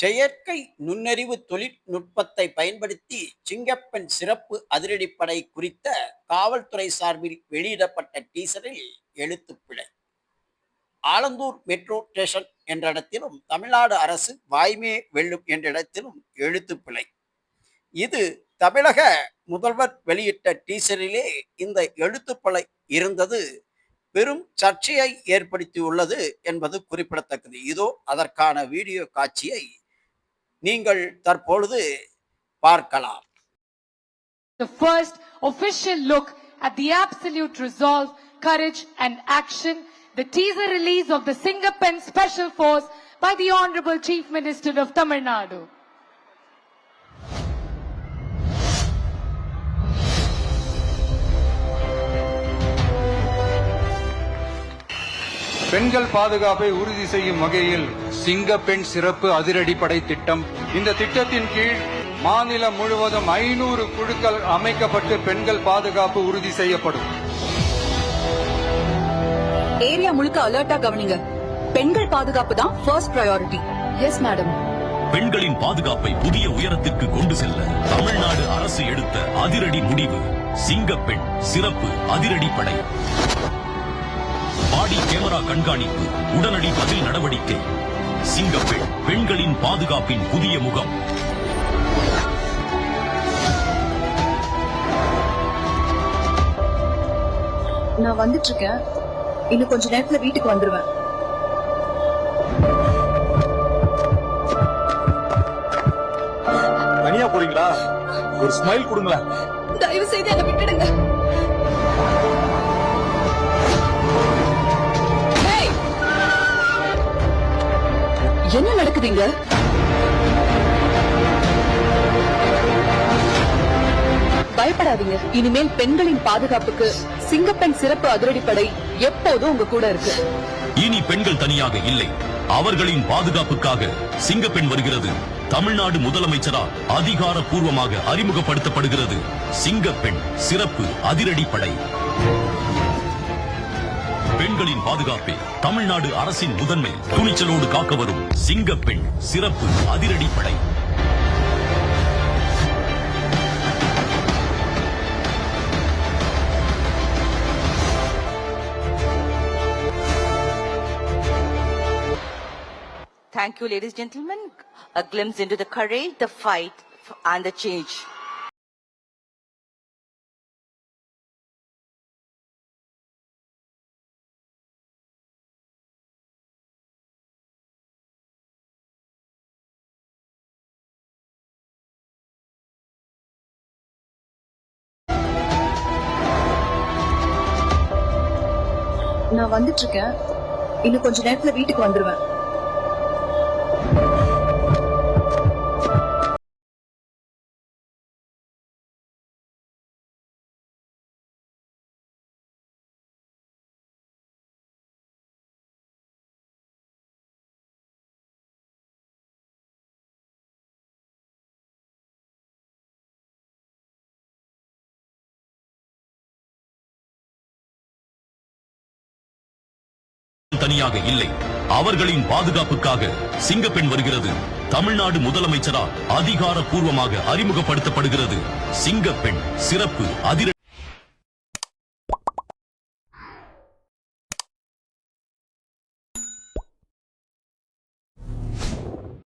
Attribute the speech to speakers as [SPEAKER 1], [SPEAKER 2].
[SPEAKER 1] செயற்கை நுண்ணறிவு தொழில்நுட்பத்தை பயன்படுத்தி சிங்கப்பெண் சிறப்பு அதிரடிப்படை குறித்த காவல்துறை சார்பில் வெளியிடப்பட்ட டீசரில் எழுத்துப்பிழை. ஆலந்தூர் மெட்ரோ ஸ்டேஷன் என்ற இடத்திலும் தமிழ்நாடு அரசு வாய்மே வெல்லும் என்ற இடத்திலும் எழுத்துப்பிழை. இது தமிழக முதல்வர் வெளியிட்ட டீசரிலே இந்த எழுத்துப்பிழை இருந்தது பெரும் சர்ச்சையை ஏற்படுத்தியுள்ளது என்பது குறிப்பிடத்தக்கது. இதோ அதற்கான வீடியோ காட்சியை நீங்கள் தற்பொழுது பார்க்கலாம்.
[SPEAKER 2] The first official look at the absolute resolve, courage and action, the teaser release of the Singapen Special Force by the Honorable Chief Minister of Tamil Nadu.
[SPEAKER 3] பெண்கள் பாதுகாப்பை உறுதி செய்யும் வகையில் சிங்கப்பெண் சிறப்பு அதிரடிப்படை திட்டம். இந்த திட்டத்தின் கீழ் மாநிலம் முழுவதும் 500 குழுக்கள் அமைக்கப்பட்டு பெண்கள் பாதுகாப்பு உறுதி செய்யப்படும்.
[SPEAKER 4] ஏரியா முழுக்க அலர்ட்டா கவனிங்க. பெண்கள் பாதுகாப்பு தான் ஃபர்ஸ்ட் பிரையாரிட்டி. Yes madam.
[SPEAKER 5] பெண்களின் பாதுகாப்பை புதிய உயரத்திற்கு கொண்டு செல்ல தமிழ்நாடு அரசு எடுத்த அதிரடி முடிவு சிங்கப்பெண் சிறப்பு அதிரடிப்படை. பாடி கேமரா கண்காணிப்பு, உடனடி பதில் நடவடிக்கை. சிங்கப்பெண் பெண்களின் பாதுகாப்பின் புதிய முகம்.
[SPEAKER 4] நான் வந்துட்டு இருக்கேன். இன்னும் கொஞ்ச நேரத்துல வீட்டுக்கு வந்துருவேன்.
[SPEAKER 6] தனியா போறீங்களா? ஒரு ஸ்மைல் கொடுங்களேன்.
[SPEAKER 4] தயவு செய்து என்ன விட்டுடுங்க. என்ன நடக்குதுங்க? பயப்படாதீங்க. இனிமேல் பெண்களின் பாதுகாப்புக்கு சிங்கப்பெண் சிறப்பு அதிரடிப்படை எப்போதும் உங்க கூட இருக்கு.
[SPEAKER 5] இனி பெண்கள் தனியாக இல்லை. அவர்களின் பாதுகாப்புக்காக சிங்கப்பெண் வருகிறது. தமிழ்நாடு முதலமைச்சரால் அதிகாரப்பூர்வமாக அறிமுகப்படுத்தப்படுகிறது சிங்கப்பெண் சிறப்பு அதிரடிப்படை. பெண்களின் பாதுகாப்பே தமிழ்நாடு அரசின் முதன்மை. துணிச்சலோடு காக்க வரும் சிங்கப்பெண் சிறப்பு அதிரடிப்படை.
[SPEAKER 7] Thank you, ladies and gentlemen. A glimpse into the courage, the fight and the change.
[SPEAKER 4] நான் வந்துட்டு இருக்கேன். இன்னும் கொஞ்ச நேரத்துல வீட்டுக்கு வந்துருவேன்.
[SPEAKER 5] தனியாக இல்லை. அவர்களின் பாதுகாப்புக்காக சிங்கப்பெண் வருகிறது. தமிழ்நாடு முதலமைச்சரால் அதிகாரப்பூர்வமாக அறிமுகப்படுத்தப்படுகிறது சிங்கப்பெண் சிறப்பு அதிரடி.